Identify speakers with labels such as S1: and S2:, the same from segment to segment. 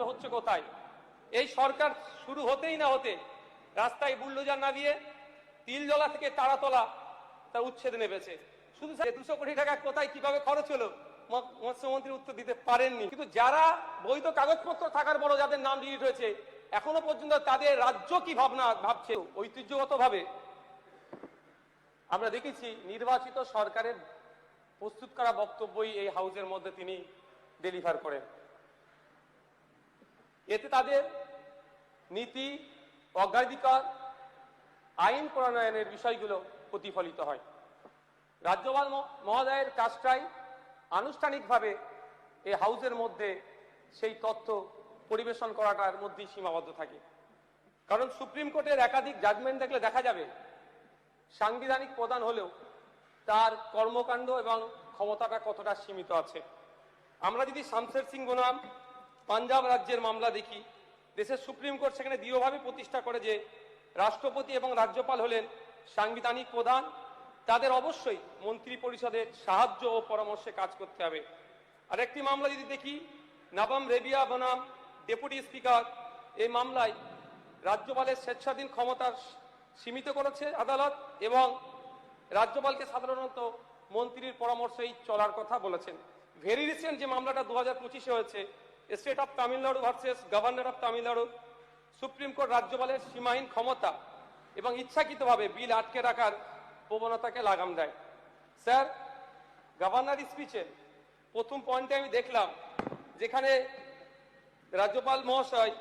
S1: বাস্তবে হচ্ছে কোথায়? এই সরকার শুরু হতেই না হতে রাস্তায় বুলডোজার নামিয়ে তিলজলা থেকে তারাতলা তার উচ্ছেদ নেমেছে। শুধু 200 কোটি টাকা কোথায় কিভাবে খরচ হলো মৎস্যমন্ত্রী উত্তর দিতে পারেননি। কিন্তু যারা বৈধ কাগজপত্র থাকার পরও যাদের নাম ডিলিট হয়েছে, এখনো পর্যন্ত তাদের রাজ্য কি ভাবছে ঐতিহ্যগতভাবে আমরা দেখেছি নির্বাচিত সরকারের প্রস্তুত করা বক্তব্যই এই হাউসের মধ্যে তিনি ডেলিভার করেন। এতে তাদের নীতি, অগ্রাধিকার, আইন প্রণয়নের বিষয়গুলো প্রতিফলিত হয়। রাজ্যপাল মহোদয়ের কাজটাই আনুষ্ঠানিকভাবে এই হাউসের মধ্যে সেই তথ্য পরিবেশন করাটার মধ্যেই সীমাবদ্ধ থাকে। কারণ সুপ্রিম কোর্টের একাধিক জাজমেন্ট দেখলে দেখা যাবে সাংবিধানিক প্রধান হলেও তার কর্মকাণ্ড এবং ক্ষমতাটা কতটা সীমিত আছে। আমরা যদি শামশের সিং বনাম পাঞ্জাব রাজ্যের মামলা দেখি, দেশের সুপ্রিম কোর্ট সেখানে দৃঢ়ভাবে প্রতিষ্ঠা করে যে রাষ্ট্রপতি এবং রাজ্যপাল হলেন সাংবিধানিক প্রধান, তাদের অবশ্যই মন্ত্রী পরিষদের সাহায্য ও পরামর্শে কাজ করতে হবে। আরেকটি মামলা যদি দেখি, নবম রেবিয়া বনাম ডেপুটি স্পিকার, এই মামলায় রাজ্যপালের স্বেচ্ছাধীন ক্ষমতা সীমিত করেছে আদালত এবং রাজ্যপালকে সাধারণত মন্ত্রীর পরামর্শেই চলার কথা বলেছেন। ভেরি রিসেন্ট যে মামলাটা 2025-এ হয়েছে, state of Tamil Nadu versus governor of Tamil Nadu, supreme court রাজ্যপালের সীমাহীন ক্ষমতা এবং ইচ্ছাকৃতভাবে বিল আটকে রাখার প্রবণতাকে লাগাম দেয়। স্যার, গভর্নর স্পিচে প্রথম পয়েন্টে আমি দেখলাম যেখানে রাজ্যপাল মহাশয়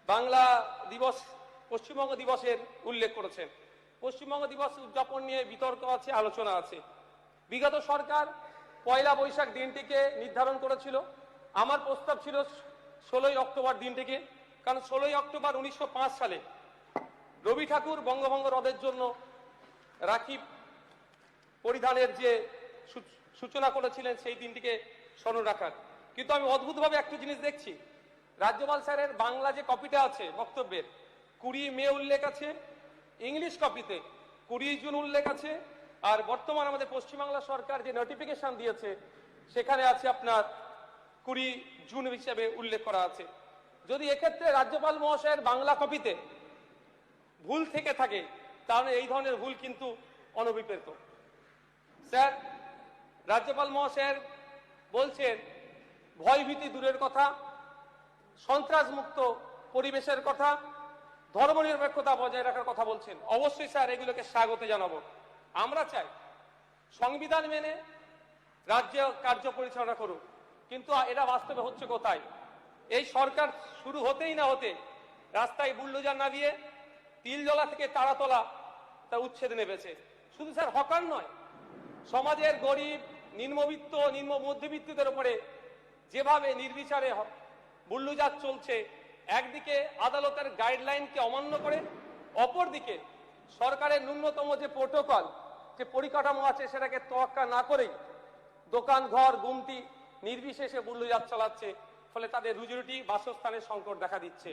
S1: বাংলা দিবস, পশ্চিমবঙ্গ দিবসের উল্লেখ করেছেন। পশ্চিমবঙ্গ দিবস উদযাপন নিয়ে বিতর্ক আছে, আলোচনা আছে। বিগত সরকার 1 বৈশাখ দিনটিকে নির্ধারণ করেছিল। আমার প্রস্তাব ছিল 16 অক্টোবর দিনটিকে, কারণ 16 অক্টোবর 1905 সালে রবি ঠাকুর বঙ্গভঙ্গ রদের জন্য রাখি পরিধানের যে সূচনা করেছিলেন সেই দিনটিকে স্মরণ রাখার। কিন্তু আমি অদ্ভুতভাবে একটা জিনিস দেখছি, রাজ্যপাল স্যারের বাংলা যে কপিটা আছে বক্তব্যের 20 মে উল্লেখ আছে, ইংলিশ কপিতে 20 জুন উল্লেখ আছে, আর বর্তমান আমাদের পশ্চিমবাংলা সরকার যে নোটিফিকেশন দিয়েছে সেখানে আছে আপনার 20 জুন হিসেবে উল্লেখ করা আছে। যদি এক্ষেত্রে রাজ্যপাল মহাশয়ের বাংলা কপিতে ভুল থেকে থাকে তাহলে এই ধরনের ভুল কিন্তু অনভিপ্রেত। স্যার, রাজ্যপাল মহাশয়ের বলছেন ভয়ভীতি দূরের কথা, সন্ত্রাস মুক্ত পরিবেশের কথা, ধর্মনিরপেক্ষতা বজায় রাখার কথা বলছেন। অবশ্যই স্যার এগুলোকে স্বাগত জানাবো। আমরা চাই সংবিধান মেনে রাজ্য কার্য পরিচালনা করুক, কিন্তু এটা বাস্তবে হচ্ছে কোথায়? এই সরকার শুরু হতেই না হতে রাস্তায় বুলডোজার নামিয়ে তিলজলা থেকে তারাতলা তার উচ্ছেদ নেমেছে। শুধু স্যার হকার নয়, সমাজের গরিব, নিম্নবিত্ত, নিম্ন মধ্যবিত্তদের উপরে যেভাবে নির্বিচারে বুলডোজার চলছে, একদিকে আদালতের গাইডলাইনকে অমান্য করে, অপরদিকে সরকারের ন্যূনতম যে প্রোটোকল, যে পরিকাঠামো আছে সেটাকে তোয়াক্কা না করেই দোকান, ঘর, গুমটি নির্বিশেষে বুলডোজার চালাচ্ছে। ফলে তাদের রুজি-রুটি, বাসস্থানের সংকট দেখা দিচ্ছে।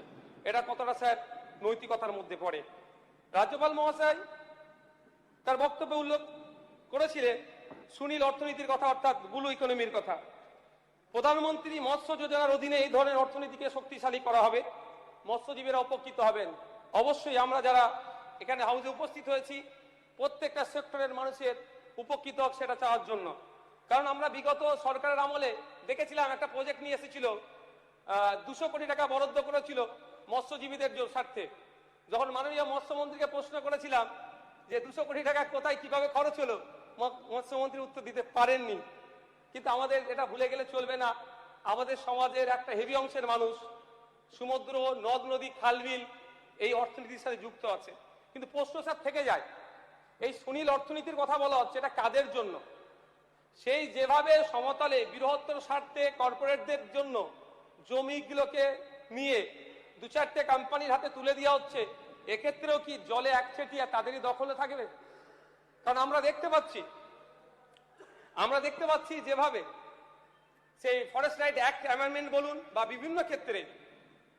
S1: এটা কতটা স্যার নৈতিকতার মধ্যে পড়ে? রাজ্যপাল মহাশয় তার বক্তব্যে উল্লেখ করেছিলেন সুনীল অর্থনীতির কথা, অর্থাৎ ব্লু ইকোনমির কথা। প্রধানমন্ত্রী মৎস্য যোজনার অধীনে এই ধরনের অর্থনীতিকে শক্তিশালী করা হবে, মৎস্যজীবীরা উপকৃত হবেন। অবশ্যই আমরা যারা এখানে হাউসে উপস্থিত হয়েছি প্রত্যেকটা সেক্টরের মানুষের উপকৃত হোক সেটা চাওয়ার জন্য। কারণ আমরা বিগত সরকারের আমলে দেখেছিলাম একটা প্রজেক্ট নিয়ে এসেছিল, 200 কোটি টাকা বরাদ্দ করেছিল মৎস্যজীবীদের স্বার্থে। যখন মাননীয় মৎস্যমন্ত্রীকে প্রশ্ন করেছিলাম যে 200 কোটি টাকা কোথায় কিভাবে খরচ হলো, মৎস্যমন্ত্রী উত্তর দিতে পারেননি। কিন্তু আমাদের এটা ভুলে গেলে চলবে না, আমাদের সমাজের একটা হেভি অংশের মানুষ সমুদ্র, নদ নদী, খালবিল এই অর্থনীতির সাথে যুক্ত আছে। কিন্তু প্রশ্ন স্যার থেকে যায়, এই সুনীল অর্থনীতির কথা বলা হচ্ছে, এটা কাদের জন্য? সেই যেভাবে সমতলে বৃহত্তর স্বার্থে কর্পোরেটদের জন্য জমিগুলোকে নিয়ে 2-4টে কোম্পানির হাতে তুলে দেওয়া হচ্ছে, এক্ষেত্রেও কি জলে একচেটিয়া তাদেরই দখলে থাকবে? কারণ আমরা দেখতে পাচ্ছি যেভাবে সেই ফরেস্ট রাইট অ্যাক্ট অ্যামেন্ডমেন্ট বলুন বা বিভিন্ন ক্ষেত্রে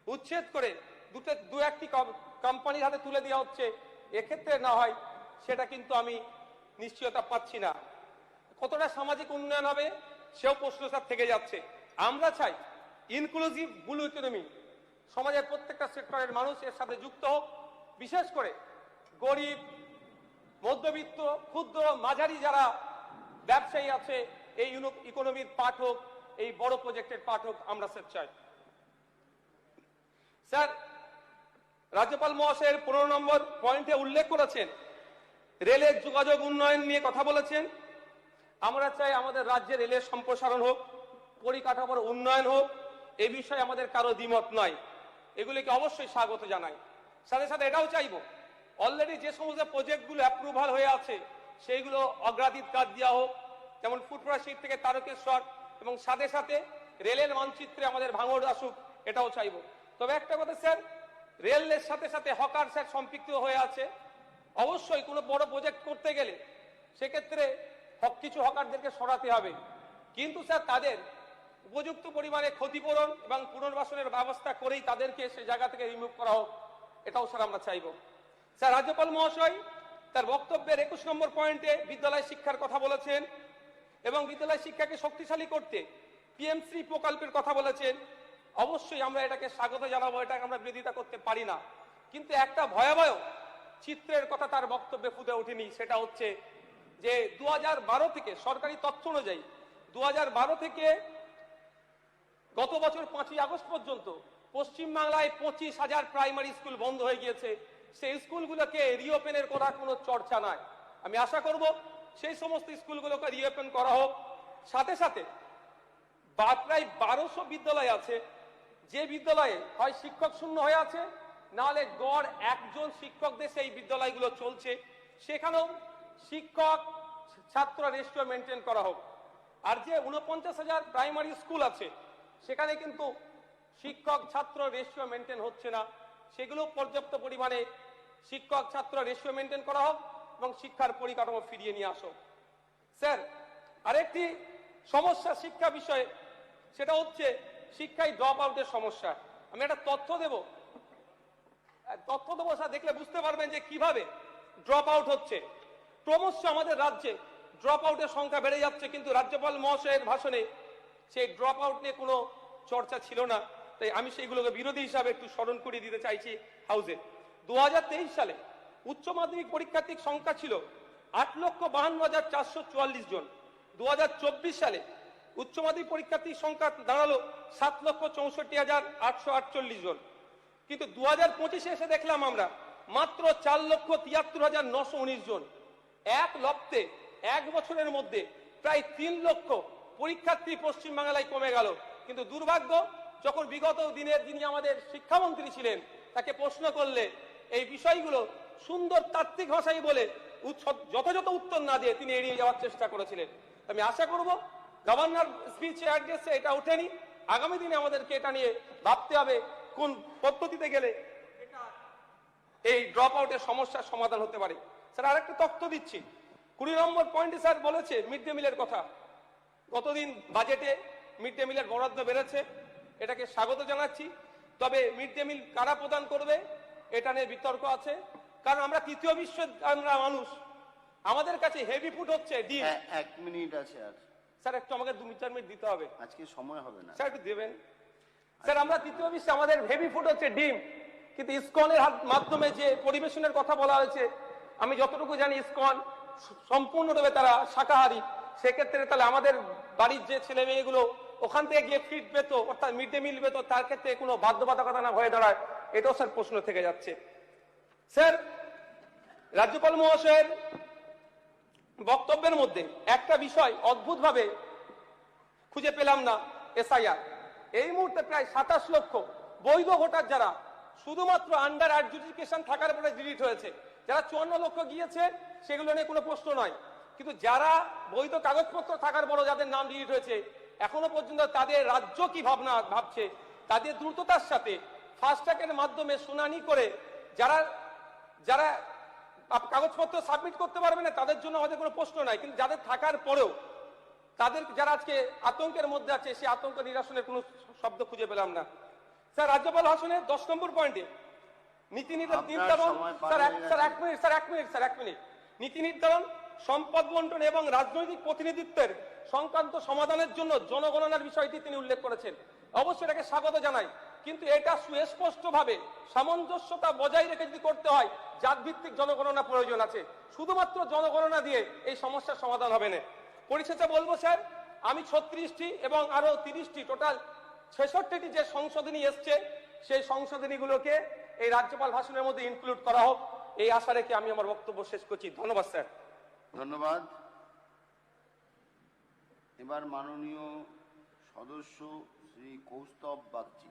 S1: উচ্ছেদ করে 2-1টি কোম্পানির হাতে তুলে দেওয়া হচ্ছে, এক্ষেত্রে না হয় সেটা কিন্তু আমি নিশ্চয়তা পাচ্ছি না। কতটা সামাজিক উন্নয়ন হবে সেও প্রশ্ন স্যার থেকে যাচ্ছে। আমরা চাই ইনক্লুসিভ ব্লু ইকোনমি, সমাজের প্রত্যেকটা সেক্টরের মানুষ এর সাথে যুক্ত হোক, বিশেষ করে গরিব, মধ্যবিত্ত, ক্ষুদ্র, মাঝারি যারা ব্যবসায়ী আছে এই ইকোনমির পার্ট হোক, এই বড় প্রজেক্টের পার্ট হোক, আমরা স্যার চাই। স্যার, রাজ্যপাল মহাশয়ের 15 নম্বর পয়েন্টে উল্লেখ করেছেন রেলের যোগাযোগ উন্নয়ন নিয়ে কথা বলেছেন। আমরা চাই আমাদের রাজ্যে রেলের সম্প্রসারণ হোক, পরিকাঠামোর উন্নয়ন হোক, এ বিষয়ে আমাদের কারো দ্বিমত নয়, এগুলিকে অবশ্যই স্বাগত জানাই। সাথে সাথে এটাও চাইব অলরেডি যে সমস্ত প্রজেক্টগুলো অ্যাপ্রুভাল হয়ে আছে সেইগুলো অগ্রাধিকার দেওয়া হোক, যেমন ফুটপ্রাশিপ থেকে তারকেশ্বর, এবং সাথে সাথে রেলের মানচিত্রে আমাদের ভাঙড় আসুক, এটাও চাইব। তবে একটা কথা স্যার, রেলের সাথে সাথে হকার স্যার সম্পৃক্ত হয়ে আছে। অবশ্যই কোনো বড় প্রজেক্ট করতে গেলে সেক্ষেত্রে কিছু হকারদেরকে সরাতে হবে, কিন্তু স্যার তাদের উপযুক্ত পরিমাণে ক্ষতিপূরণ এবং পুনর্বাসনের ব্যবস্থা করেই তাদেরকে সে জায়গা থেকে রিমুভ করা হোক, এটাও স্যার আমরা চাইব। স্যার, রাজ্যপাল মহাশয় তার বক্তব্যের 21 নম্বর পয়েন্টে বিদ্যালয় শিক্ষার কথা বলেছেন এবং বিদ্যালয় শিক্ষাকে শক্তিশালী করতে পিএমশ্রী প্রকল্পের কথা বলেছেন। অবশ্যই আমরা এটাকে স্বাগত জানাবো, এটাকে আমরা বিরোধিতা করতে পারি না, কিন্তু একটা ভয়াবহ চিত্রের কথা তার বক্তব্যে ফুটে ওঠেনি। সেটা হচ্ছে যে 2012 থেকে সরকারি তথ্য অনুযায়ী 2012 থেকে গত বছর 5ই আগস্ট পর্যন্ত পশ্চিমবাংলায় 25,000 প্রাইমারি স্কুল বন্ধ হয়ে গিয়েছে। সেই স্কুলগুলোকে রিওপেনের করা কোনো চর্চা নাই। আমি আশা করব সেই সমস্ত স্কুলগুলোকে রিওপেন করা হোক। সাথে সাথে প্রায় 1200 বিদ্যালয় আছে যে বিদ্যালয়ে হয় শিক্ষক শূন্য হয়ে আছে, নাহলে গড় একজন শিক্ষক দিয়ে সেই বিদ্যালয়গুলো চলছে, সেখানেও শিক্ষক ছাত্র রেশিও মেনটেন করা হোক। আর যে 49,000 প্রাইমারি স্কুল আছে সেখানে কিন্তু শিক্ষক ছাত্র রেশিও মেনটেন হচ্ছে না, সেগুলো পর্যাপ্ত পরিমাণে শিক্ষক ছাত্র রেশিও মেনটেন করা হোক এবং শিক্ষার পরিকাঠামো ফিরিয়ে নিয়ে আসো। স্যার, আরেকটি সমস্যা শিক্ষা বিষয়ে, সেটা হচ্ছে শিক্ষায় ড্রপ আউটের সমস্যা। আমি একটা তথ্য দেব স্যার, দেখলে বুঝতে পারবেন যে কিভাবে ড্রপ আউট হচ্ছে। ক্রমশ আমাদের রাজ্যে ড্রপ আউটের সংখ্যা বেড়ে যাচ্ছে, কিন্তু রাজ্যপাল মহাশয়ের ভাষণে সেই ড্রপ আউট নিয়ে কোনো চর্চা ছিল না। তাই আমি সেইগুলোকে বিরোধী হিসাবে একটু স্মরণ করিয়ে দিতে চাইছি হাউসে। 2023 সালে উচ্চ মাধ্যমিক পরীক্ষার্থীর সংখ্যা ছিল 8,52,444 জন। 2024 সালে উচ্চ মাধ্যমিক পরীক্ষার্থীর সংখ্যা দাঁড়ালো 7,64,848 জন। কিন্তু 2025-এ এসে দেখলাম আমরা মাত্র 4,73,919 জন। এক লপ্তে এক বছরের মধ্যে প্রায় 3 লক্ষ পরীক্ষার্থী পশ্চিমবাংলায় কমে গেল। কিন্তু দুর্ভাগ্য, যখন বিগত দিনের যিনি আমাদের শিক্ষামন্ত্রী ছিলেন তাকে প্রশ্ন করলে এই বিষয়গুলো সুন্দর তাত্ত্বিক ভাষায় বলে যথাযথ উত্তর না দিয়ে তিনি এড়িয়ে যাওয়ার চেষ্টা করেছিলেন। আমি আশা করব গভর্নর স্পিচে অ্যাড্রেসে এটা ওঠেনি, আগামী দিনে আমাদেরকে এটা নিয়ে ভাবতে হবে কোন পদ্ধতিতে গেলে এটা এই ড্রপ আউটের সমস্যার সমাধান হতে পারে। স্যার, আরেকটা তথ্য দিচ্ছি, 20 নম্বর পয়েন্টে স্যার বলেছে মিড ডে মিলের কথা। গতদিন বাজেটে মিড ডে মিলের বরাদ্দ বেড়েছে, এটাকে স্বাগত জানাচ্ছি। তবে মিড ডে মিল কারা প্রদান করবে এটা নিয়ে বিতর্ক আছে, কারণ আমরা তৃতীয় বিশ্বের আমরা মানুষ, আমাদের কাছে হেভি ফুড হচ্ছে ডিম।
S2: 1 মিনিট আছে আর
S1: স্যার, একটু আমাকে 2-4 মিনিট দিতে হবে,
S2: আজকে সময় হবে না
S1: স্যার, একটু দেবেন। স্যার, আমরা তৃতীয় বিশ্বে আমাদের হেভি ফুড হচ্ছে ডিম, কিন্তু ইসকনের মাধ্যমে যে পরিবেশনের কথা বলা হয়েছে, আমি যতটুকু জানি ইসকন সম্পূর্ণরূপে তারা শাকাহারী। সেক্ষেত্রে তাহলে আমাদের বাড়ির যে ছেলে মেয়েগুলো ওখান থেকে গিয়ে ফিড পেত, অর্থাৎ মিড ডে মিল পেত, তার ক্ষেত্রে কোনো বাধ্যবাধকতা না হয়ে দাঁড়ায়, এটাও স্যার প্রশ্ন থেকে যাচ্ছে। স্যার, রাজ্যপাল মহাশয়ের বক্তব্যের মধ্যে একটা বিষয় অদ্ভুতভাবে খুঁজে পেলাম না, এসআইআর। এই মুহূর্তে প্রায় 27 লক্ষ বৈধ ভোটার যারা শুধুমাত্র আন্ডার অ্যাডজুডিকেশন থাকার পরে ডিলিট হয়েছে, যারা 54 লক্ষ গিয়েছে সেগুলো নিয়ে কোনো প্রশ্ন নয়, কিন্তু যারা বৈধ কাগজপত্র থাকার পরও যাদের নাম ডিলিট হয়েছে এখনো পর্যন্ত তাদের রাজ্য কি ভাবছে, তাদের দ্রুততার সাথে ফাস্ট্র্যাকের মাধ্যমে শুনানি করে যারা যারা কাগজপত্র সাবমিট করতে পারবে না তাদের জন্য আমাদের কোনো প্রশ্ন নাই, কিন্তু যাদের থাকার পরেও তাদের যারা আজকে আতঙ্কের মধ্যে আছে সেই আতঙ্ক নিরসনের কোনো শব্দ খুঁজে পেলাম না। স্যার, রাজ্যপাল ভাষণে 10 নম্বর পয়েন্টে নীতি নির্ধারণ, নীতি নির্ধারণ, সম্পদ বন্টন এবং রাজনৈতিক প্রতিনিধিত্বের সংক্রান্ত সমাধানের জন্য জনগণনার বিষয়টি তিনি উল্লেখ করেছেন। অবশ্যই এটাকে স্বাগত জানাই, কিন্তু এটা সুস্পষ্টভাবে সামঞ্জস্যতা বজায় রেখে যদি করতে হয়, জাতভিত্তিক জনগণনা প্রয়োজন আছে। শুধুমাত্র জনগণনা দিয়ে এই সমস্যার সমাধান হবে না। পরিশেষে বলবো স্যার, আমি 36টি এবং আরো 30টি, টোটাল 66টি যে সংশোধনী এসছে, সেই সংশোধনীগুলোকে এই রাজ্যপাল ভাষণের মধ্যে ইনক্লুড করা হোক, এই আশা রেখে আমি আমার বক্তব্য শেষ করছি। ধন্যবাদ স্যার।
S2: ধন্যবাদ। এবার মাননীয় সদস্য শ্রী কৌস্তব বাগচি।